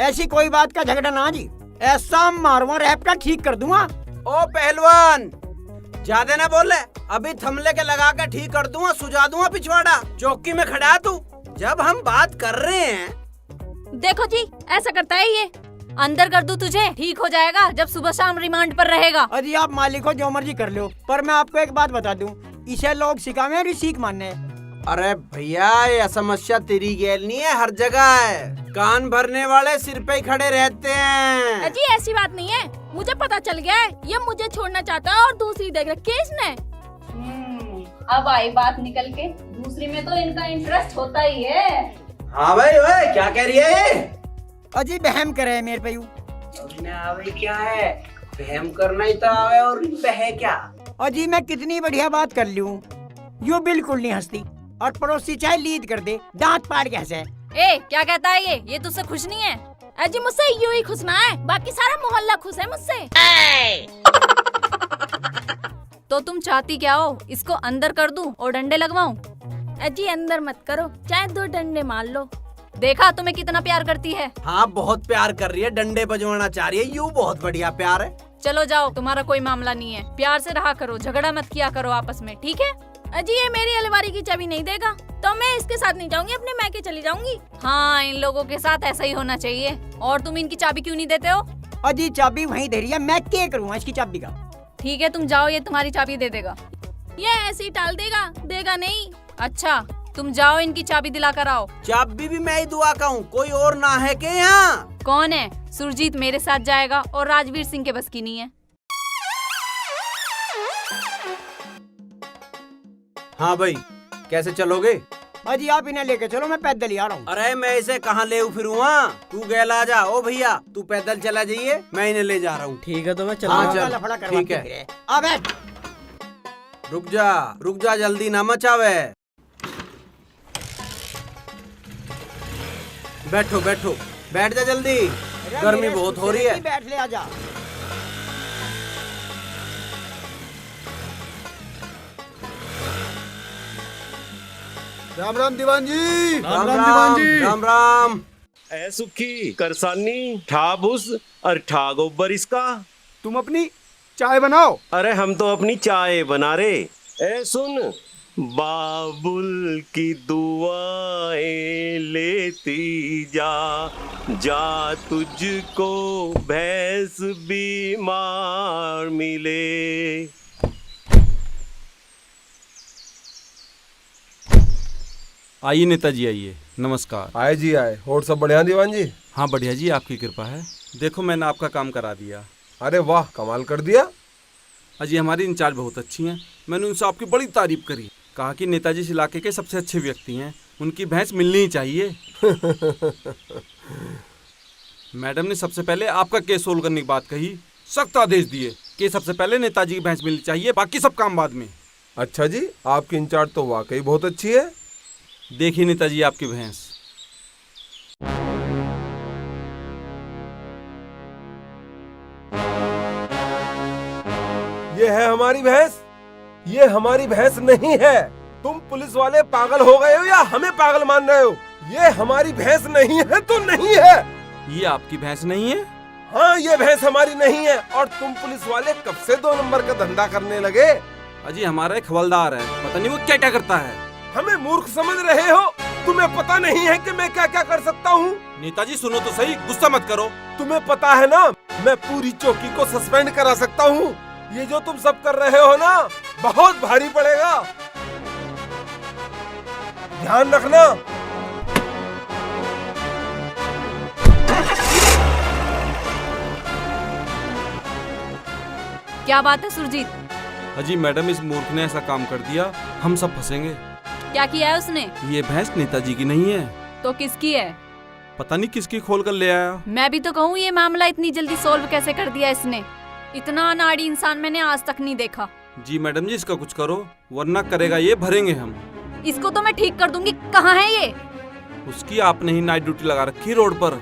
ऐसी कोई बात का झगड़ा ना जी। ऐसा मारवा रैप का ठीक कर दूंगा। ओ पहलवान, ज्यादा ना बोले, अभी थमले के लगा के ठीक कर दूंगा, सुझा दूंगा पिछवाड़ा। चौकी में खड़ा तू, जब हम बात कर रहे हैं। देखो जी, ऐसा करता है ये। अंदर कर दूं तुझे, ठीक हो जाएगा जब सुबह शाम रिमांड पर रहेगा। अजी आप मालिक हो, जो मर्जी कर लो, पर मैं आपको एक बात बता दूं, इसे लोग सिखावे और सीख मानने। अरे भैया, यह समस्या तेरी गैल नहीं है, हर जगह है। कान भरने वाले सिर पे ही खड़े रहते हैं। अजी ऐसी बात नहीं है, मुझे पता चल गया है, ये मुझे छोड़ना चाहता है और दूसरी देख रखी है इसने। अब आई बात निकल के, दूसरी में तो इनका इंटरेस्ट होता ही है। हाँ भाई, भाई क्या कह रही है? अजी बहम करे मेरे पे। आवे क्या है, बहम करना ही तो आवे, और बहे क्या? अजी मैं कितनी बढ़िया बात कर लूं, यू बिल्कुल नहीं हंसती, और पड़ोसी चाहे लीड कर दे, दांत पाड़ के हंसे। ए, क्या कहता है ये तुझसे खुश नहीं है? अजी मुझसे यूं ही खुश ना है, बाकी सारा मोहल्ला खुश है मुझसे। तो तुम चाहती क्या हो? इसको अंदर कर दूं और डंडे लगवाऊं? अजी अंदर मत करो, चाहे 2 डंडे मार लो। देखा तुम्हें कितना प्यार करती है। हाँ बहुत प्यार कर रही है, डंडे बजवाना चाह रही है, यूं बहुत बढ़िया प्यार है। चलो जाओ, तुम्हारा कोई मामला नहीं है। प्यार से रहा करो, झगड़ा मत किया करो आपस में, ठीक है? अजी ये मेरी अलमारी की चाबी नहीं देगा तो मैं इसके साथ नहीं जाऊंगी, अपने मैके चली जाऊंगी। हाँ, इन लोगों के साथ ऐसा ही होना चाहिए। और तुम इनकी चाबी क्यों नहीं देते हो? अजी चाबी वहीं दे रही है, मैं क्या करूँगा इसकी चाबी का? ठीक है, तुम जाओ, ये तुम्हारी चाबी दे देगा। ये ऐसे ही टाल देगा, देगा नहीं। अच्छा, तुम जाओ, इनकी चाबी दिला कर आओ। चाबी भी मैं ही दुआ का हूँ, कोई और ना है के यहाँ? कौन है? सुरजीत मेरे साथ जाएगा और राजवीर सिंह के बस की नहीं है। हाँ भाई, कैसे चलोगे? अजी आप इन्हें लेके चलो, मैं पैदल ही आ रहा हूँ। अरे मैं इसे कहाँ ले फिरूँगा? तू गैल आ जा। ओ भैया, तू पैदल चला जाइए, मैं इन्हें ले जा रहा हूँ। ठीक है तो मैं हाँ चला। चल, ठीक है। आ बैठ। रुक जा, जल्दी ना मचावे। बैठो, बैठ जा जल्दी, गर्मी बहुत हो रही है। बैठ ले, आजा। राम राम दीवान जी। राम राम राम राम। ए सुखी करसानी ठाबुस और ठा गोबर इसका। तुम अपनी चाय बनाओ। अरे हम तो अपनी चाय बना रहे। ए सुन, बाबुल की दुआएं लेती जा तुझको भैंस बीमार मिले। आइए नेताजी, आइए। नमस्कार। आए जी आए। और सब बढ़िया दीवान जी? हाँ बढ़िया जी, आपकी कृपा है। देखो मैंने आपका काम करा दिया। अरे वाह, कमाल कर दिया। अजी हमारी इंचार्ज बहुत अच्छी हैं। मैंने उनसे आपकी बड़ी तारीफ करी, कहा कि नेताजी इस इलाके के सबसे अच्छे व्यक्ति हैं, उनकी भैंस मिलनी ही चाहिए। मैडम ने सबसे पहले आपका केस सोल्व करने की बात कही, सख्त आदेश दिए कि सबसे पहले नेताजी की भैंस मिलनी चाहिए, बाकी सब काम बाद में। अच्छा जी, आपकी इंचार्ज तो वाकई बहुत अच्छी है। देखिए नेताजी आपकी भैंस। ये है हमारी भैंस? ये हमारी भैंस नहीं है। तुम पुलिस वाले पागल हो गए हो या हमें पागल मान रहे हो? ये हमारी भैंस नहीं है तो नहीं है। ये आपकी भैंस नहीं है? हाँ, ये भैंस हमारी नहीं है। और तुम पुलिस वाले कब से 2 नंबर का धंधा करने लगे? अजी हमारा एक हवलदार है, पता नहीं वो क्या क्या करता है। हमें मूर्ख समझ रहे हो? तुम्हें पता नहीं है कि मैं क्या क्या कर सकता हूँ? नेताजी सुनो तो सही, गुस्सा मत करो। तुम्हें पता है ना, मैं पूरी चौकी को सस्पेंड करा सकता हूँ। ये जो तुम सब कर रहे हो ना, बहुत भारी पड़ेगा, ध्यान रखना। क्या बात है सुरजीत? अजी मैडम, इस मूर्ख ने ऐसा काम कर दिया, हम सब फंसेंगे। क्या किया है उसने? ये भैंस नेताजी की नहीं है। तो किसकी है? पता नहीं किसकी खोल कर ले आया। मैं भी तो कहूँ, ये मामला इतनी जल्दी सोल्व कैसे कर दिया इसने? इतना अनाड़ी इंसान मैंने आज तक नहीं देखा। जी मैडम जी, इसका कुछ करो, वरना करेगा ये भरेंगे हम। इसको तो मैं ठीक कर दूंगी। कहाँ है ये? उसकी आपने ही नाइट ड्यूटी लगा रखी रोड पर।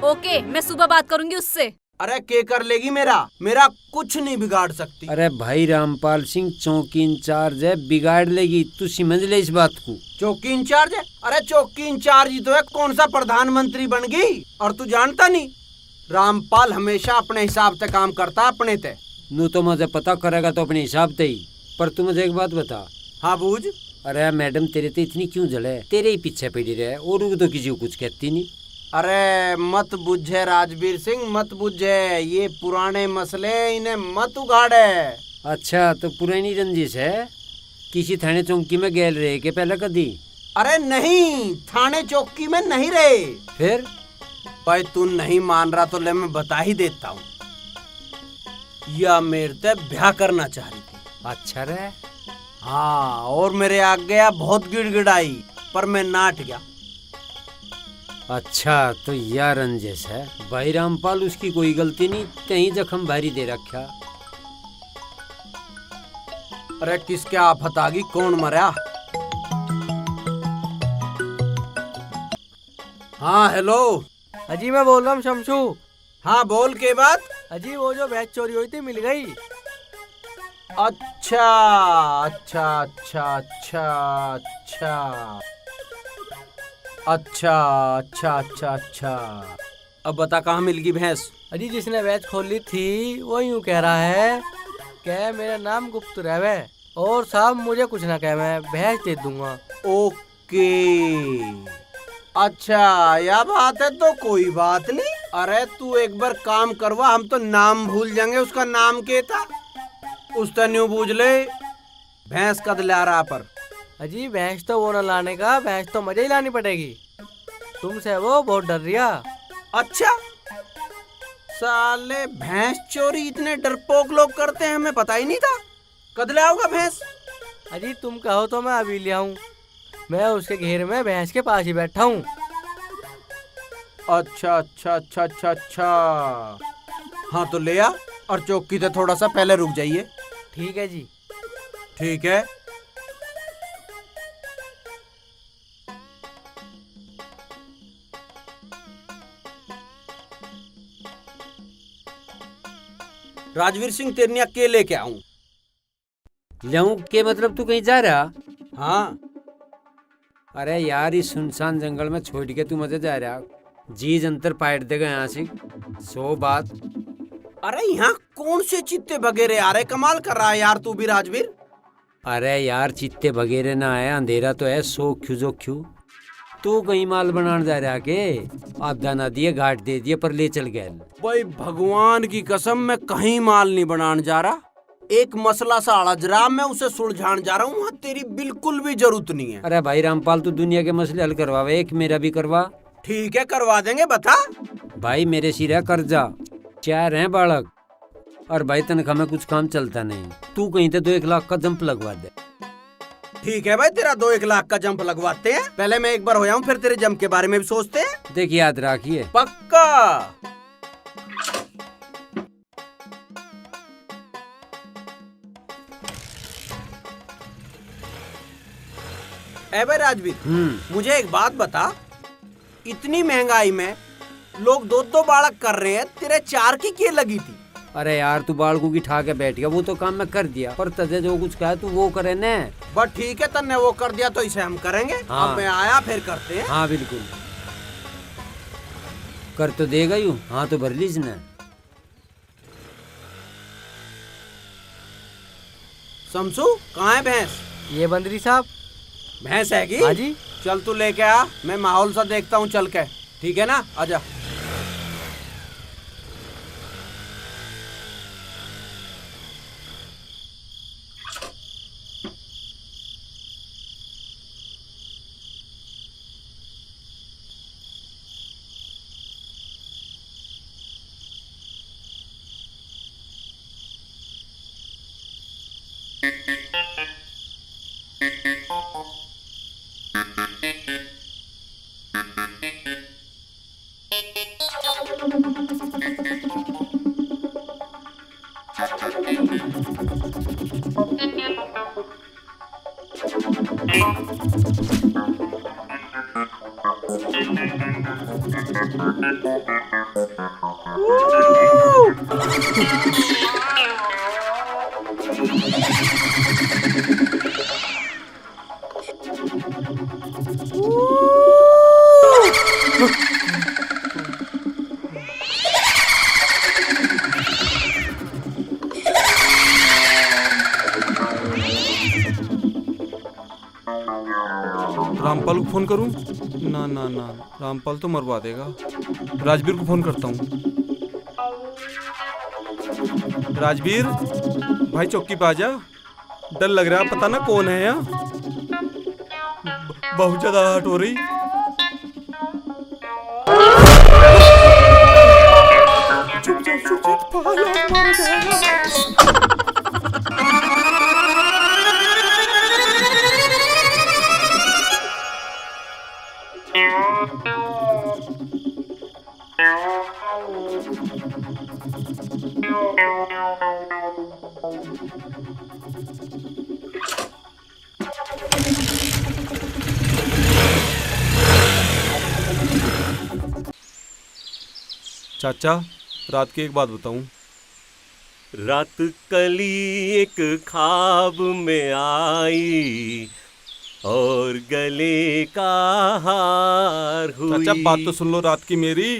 ओके, मैं सुबह बात करूंगी उससे। अरे के कर लेगी? मेरा कुछ नहीं बिगाड़ सकती। अरे भाई रामपाल सिंह चौकी इंचार्ज है, बिगाड़ लेगी, तू समझ ले इस बात को। चौकी इंचार्ज है? अरे चौकी इंचार्ज ही तो है, कौन सा प्रधानमंत्री बन गई? और तू जानता नहीं, रामपाल हमेशा अपने हिसाब से काम करता, अपने ते। नू तो मुझे पता करेगा तो अपने हिसाब से ही। पर तू मुझे एक बात बता। हाँ बूझ। अरे मैडम तेरे तो इतनी क्यों जले? तेरे ही पीछे पड़ी रहे और वो तो किसी को कुछ कहती नहीं। अरे मत बुझे राजवीर सिंह, मत बुझे, ये पुराने मसले, इन्हें मत उगाड़े। अच्छा, तो पुरानी रंजिश है? किसी थाने चौकी में गेल रहे के पहले कदी? अरे नहीं, थाने चौकी में नहीं रहे। फिर? भाई तू नहीं मान रहा तो ले मैं बता ही देता हूँ। यह मेरे से ब्याह करना चाह रही थी। अच्छा रहे? हाँ, और मेरे आगे गया, बहुत गिड़गिड़ाई, पर मैं नाट गया। अच्छा, तो यह रंजिश है। भाई रामपाल, उसकी कोई गलती नहीं, कहीं जख्म भारी दे रखा। अरे किसके आफत आ गई, कौन मरा? हाँ हेलो। अजी मैं बोल रहा हूँ शमशू। हाँ बोल, के बात? अजी वो जो भैंस चोरी हुई थी मिल गई। अच्छा अच्छा अच्छा अच्छा अच्छा अच्छा अच्छा अच्छा अच्छा। अब बता कहाँ मिल गई भैंस? अजी जिसने भैंस खोली थी वो यूं कह रहा है क्या मेरा नाम गुप्त रहवे और साहब मुझे कुछ ना कह, मैं भैंस दे दूंगा। ओके, अच्छा यह बात है तो कोई बात नहीं। अरे तू एक बार काम करवा, हम तो नाम भूल जाएंगे उसका नाम क्या था। उस तो न्यू बूझ ले भैंस कद ला रहा पर। अजी भैंस तो वो न लाने का, भैंस तो मुझे ही लानी पड़ेगी। तुमसे वो बहुत डर रिया। अच्छा साले भैंस चोरी इतने डरपोक लोग करते हैं, हमें पता ही नहीं था। कद ले आओगा भैंस? अजी तुम कहो तो मैं अभी ले आऊं, मैं उसके घेर में भैंस के पास ही बैठा हूँ। अच्छा अच्छा अच्छा अच्छा अच्छा, हाँ तो ले आ, और चौकी से थोड़ा सा पहले रुक जाइए। ठीक है जी। ठीक है। राजवीर सिंह तेरनी अकेले क्या आऊं? लेऊं के मतलब तू कहीं जा रहा? हाँ। अरे यार इस सुनसान जंगल में छोड़ के तू मजे जा रहा? जी जंतर पाइट देगा यहाँ से 100 बात। अरे यहाँ कौन से चित्ते बगेरे आ रहे, कमाल कर रहा है यार तू भी राजवीर। अरे यार चित्ते बगेरे ना आया, अंधेरा तो है, सो क्यों जो क्यों। तू कहीं माल बनाने जा रहा के? आप दाना दिए घाट दे दिए पर ले चल गए। भाई भगवान की कसम मैं कहीं माल नहीं बनाने जा रहा, एक मसला सा अड़ज रहा, मैं उसे सुलझाने जा रहा हूँ, वहाँ तेरी बिल्कुल भी जरूरत नहीं है। अरे भाई रामपाल तू दुनिया के मसले हल करवावे, एक मेरा भी करवा। ठीक है करवा देंगे, बता। भाई मेरे सिर है कर्जा, 4 हैं बालक, और भाई तनख्वाह में कुछ काम चलता नहीं। तू कहीं तो 2-1 लाख का जंप लगवा दे। ठीक है भाई, तेरा 2-1 लाख का जंप लगवाते हैं, पहले मैं एक बार हो जाऊं फिर तेरे जंप के बारे में भी सोचते हैं। देख याद रखिए। पक्का। ए भाई राजवीर, मुझे एक बात बता, इतनी महंगाई में लोग 2-2 बालक कर रहे हैं, तेरे 4 की क्या लगी थी? अरे यार तू बालकों की ठा के बैठ गया, वो तो काम मैं कर दिया, पर तुझे जो कुछ कहा तू वो करे न। बस ठीक है, तन्ने वो कर दिया तो इसे हम करेंगे। हाँ। अब मैं आया फिर करते हैं। हाँ बिल्कुल कर तो देगा यूं, हाँ तो भर लीज न। शमसू कहाँ है भैंस? ये बंदरी साहब। भैंस है की? हाँ जी। चल तू लेके आ, मैं माहौल सा देखता हूँ चल के, ठीक है ना? आजा। रामपाल को फोन करूं? ना ना ना, रामपाल तो मरवा देगा। राजवीर को फोन करता हूं। राजवीर भाई चौकी पे आजा, डर लग रहा है, पता ना कौन है यहाँ, बहुत ज्यादा हट हो रही। चुप चुप चुप चुप, मारा जाएगा। चाचा रात की एक बात बताऊं? रात कली एक ख्वाब में आई और गले का हार हुई। चाचा बात तो सुन लो रात की मेरी।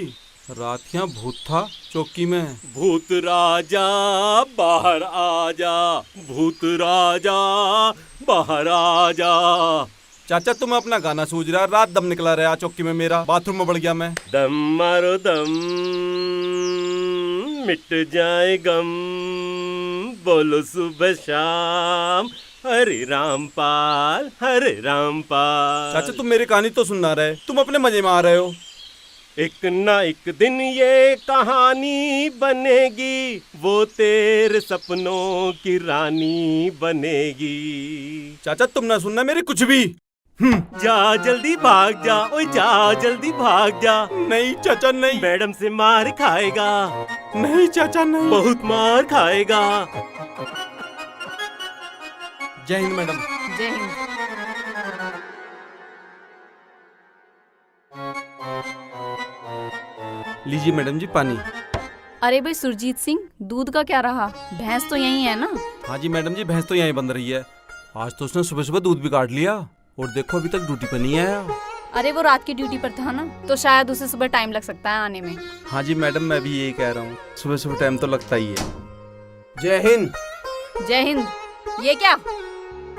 रात यहाँ भूत था चौकी में। भूत राजा बाहर आजा, भूत राजा बाहर आजा। चाचा तुम अपना गाना सूझ रहा, रात दम निकला रहा चौकी में मेरा, बाथरूम में बढ़ गया मैं। दम मारो दम, मिट जाए गम, बोलो सुबह शाम, हरे रामपाल हरे रामपाल। चाचा तुम मेरी कहानी तो सुनना रहे, तुम अपने मजे में आ रहे हो। एक ना एक दिन ये कहानी बनेगी, वो तेरे सपनों की रानी बनेगी। चाचा तुम ना सुनना मेरी कुछ भी। जा जल्दी भाग जा, ओए जा जल्दी भाग जा। नहीं चाचा नहीं। मैडम से मार खाएगा। नहीं चाचा नहीं। बहुत मार खाएगा। जय हिंद मैडम। जय हिंद। लीजिए मैडम जी पानी। अरे भाई सुरजीत सिंह, दूध का क्या रहा? भैंस तो यही है ना? हाँ जी मैडम जी, भैंस तो यहीं बंध रही है। आज तो उसने सुबह सुबह दूध भी काट लिया और देखो अभी तक ड्यूटी पर नहीं आया। अरे वो रात की ड्यूटी पर था ना, तो शायद उसे सुबह टाइम लग सकता है आने में। हाँ जी मैडम, मैं भी यही कह रहा हूँ, सुबह सुबह टाइम तो लगता ही है। जय हिंद। जय हिंद। ये क्या,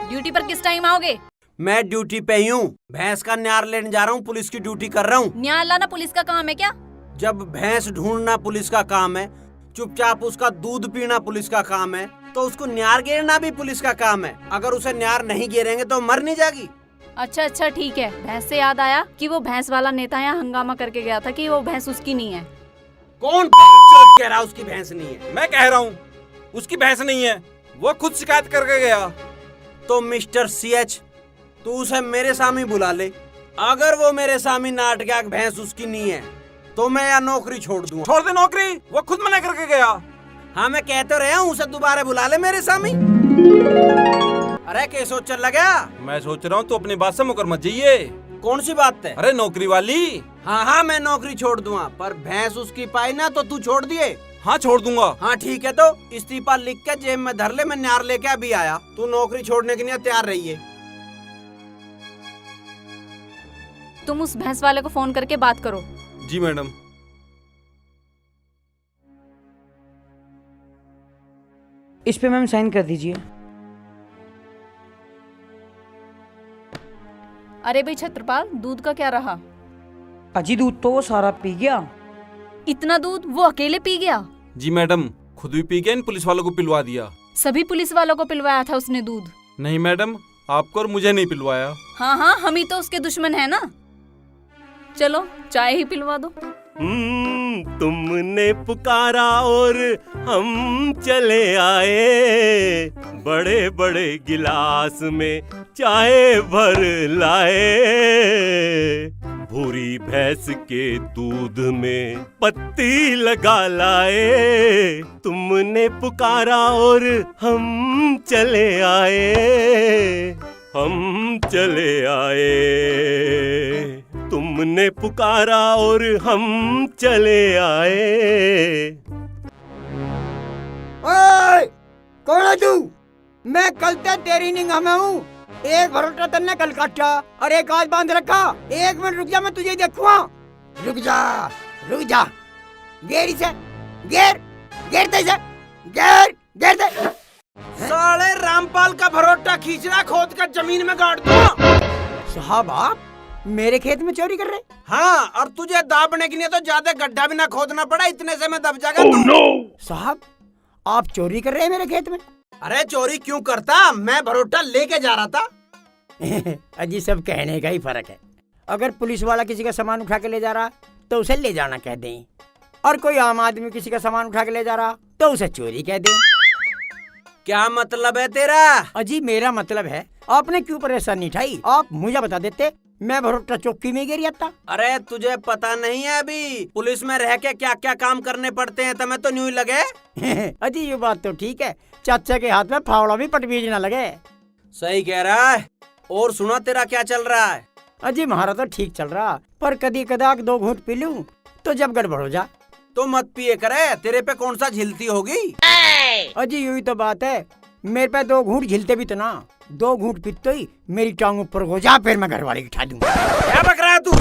ड्यूटी पर किस टाइम आओगे? मैं ड्यूटी पे ही हूँ, भैंस का न्यार लेने जा रहा हूँ, पुलिस की ड्यूटी कर रहा हूँ। न्यार लाना पुलिस का काम है क्या? जब भैंस ढूंढना पुलिस का काम है, चुपचाप उसका दूध पीना पुलिस का काम है, तो उसको न्यार गिरना भी पुलिस का काम है। अगर उसे न्यार नहीं गिरेंगे तो मर नहीं जाएगी। अच्छा अच्छा ठीक है। भैंस से याद आया कि वो भैंस वाला नेता यहाँ हंगामा करके गया था कि वो भैंस उसकी नहीं है। कौन कह रहा उसकी भैंस नहीं है? मैं कह रहा हूँ उसकी भैंस नहीं है, वो खुद शिकायत करके गया। तो मिस्टर CH, तू उसे मेरे सामने बुला ले। अगर वो मेरे सामने नाट गया भैंस उसकी नहीं है तो मैं यहाँ नौकरी छोड़ दूंगा। छोड़ दे नौकरी, वो खुद मना करके गया। हाँ मैं कहते रहा हूँ, उसे दोबारा बुला ले मेरे सामने। अरे क्या सोच चल लगा? मैं सोच रहा हूँ तू अपनी बात से मुकर मत जाइए। कौन सी बात है? अरे नौकरी वाली। हाँ हाँ मैं नौकरी छोड़ दूंगा, पर भैंस उसकी पाई ना तो तू छोड़ दिए। हाँ छोड़ दूंगा। हाँ ठीक है, तो इस्तीफा लिख के जेब में धर ले, मैं न्यार लेके अभी आया। तू नौकरी छोड़ने के लिए तैयार रहिए। तुम उस भैंस वाले को फोन करके बात करो। जी मैडम। इस पे मैम साइन कर दीजिए। अरे भाई छत्रपाल, दूध का क्या रहा? अजी दूध तो वो सारा पी गया। इतना दूध वो अकेले पी गया? जी मैडम, खुद भी पी के इन पुलिस वालों को पिलवा दिया। सभी पुलिस वालों को पिलवाया था उसने दूध? नहीं मैडम, आपको और मुझे नहीं पिलवाया। हाँ हाँ, हम ही तो उसके दुश्मन है ना। चलो चाय ही पिलवा दो। तुमने पुकारा और हम चले आए, बड़े बड़े गिलास में चाय भर लाए, भूरी भैंस के दूध में पत्ती लगा लाए। तुमने पुकारा और हम चले आए, हम चले आए। तुमने पुकारा और हम चले आए। ओए, कौन है तू? मैं कल तक तेरी निगाह में हूँ। एक भरोटा तन्ने कल काटा और एक आज बांध रखा। 1 मिनट रुक जा, मैं तुझे देखूंगा। रुक जा, रुक जा। गेर इसे, गेर, गेर दे इसे, गेर, गेर दे। साले रामपाल का भरोटा खींचना, खोद कर जमीन में गाड़ दो। साहब आप मेरे खेत में चोरी कर रहे? हाँ, और तुझे दाबने के लिए तो ज्यादा गड्ढा भी ना खोदना पड़ा, इतने से मैं दब जाएगा। Oh, no! साहब आप चोरी कर रहे हैं मेरे खेत में? अरे चोरी क्यों करता, मैं भरोटा लेके जा रहा था। अजी सब कहने का ही फर्क है। अगर पुलिस वाला किसी का सामान उठा के ले जा रहा तो उसे ले जाना कह दें, और कोई आम आदमी किसी का सामान उठा के ले जा रहा तो उसे चोरी कह दें। क्या मतलब है तेरा? अजी मेरा मतलब है, आपने क्यों परेशानी उठाई? आप मुझे बता देते, मैं भरोटा चौकी में गिर जाता। अरे तुझे पता नहीं है अभी पुलिस में रह के क्या क्या काम करने पड़ते हैं, तुम्हें तो न्यू लगे। अजी ये बात तो ठीक है, चाचा के हाथ में फावड़ा भी पटबीज ना लगे। सही कह रहा है। और सुना तेरा क्या चल रहा है? अजी हमारा तो ठीक चल रहा, पर कदी कदाक 2 घूंट पी लूं तो जब गड़बड़ हो जा। तो मत पिए करे, तेरे पे कौन सा झिलती होगी। अजी यही तो बात है, मेरे पे 2 घूंट झिलते भी तो ना, 2 घूंट पीते ही मेरी टांग ऊपर हो जा, फिर मैं घर वाले की उठा दूंगा। क्या बक रहा है तू?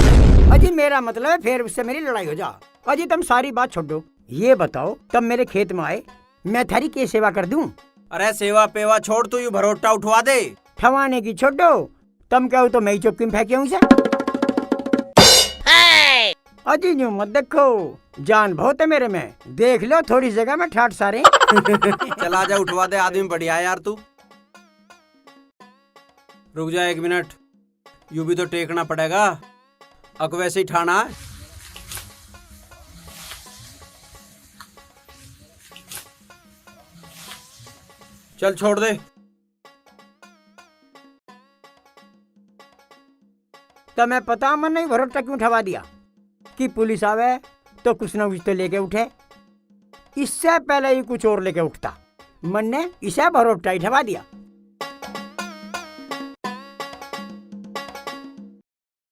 अजी मेरा मतलब है फिर उससे मेरी लड़ाई हो जा। अजी तुम सारी बात छोड़ो, ये बताओ तब मेरे खेत में आए, मैं थारी क्या सेवा कर दूं? अरे सेवा पेवा छोड़, तू यू भरोटा उठवा दे। ठवाने की छोड़ो, तुम कहो तो मैं ही चौकी में फेंके उसे। अजी यूं मत देखो, जान बहुत है मेरे में, देख लो थोड़ी जगह में ठाट सारे। चला जा उठवा दे, आदमी बढ़िया है यार तू। रुक जा 1 मिनट, यू भी तो टेकना पड़ेगा, अक वैसे ही ठाना है। चल छोड़ दे। तो मैं पता मन नहीं भरोटा क्यों उठवा दिया कि पुलिस आवे तो कुछ न कुछ तो लेके उठे। इससे पहले ही कुछ और लेके उठता, मन ने इसे भरोटा उठवा दिया।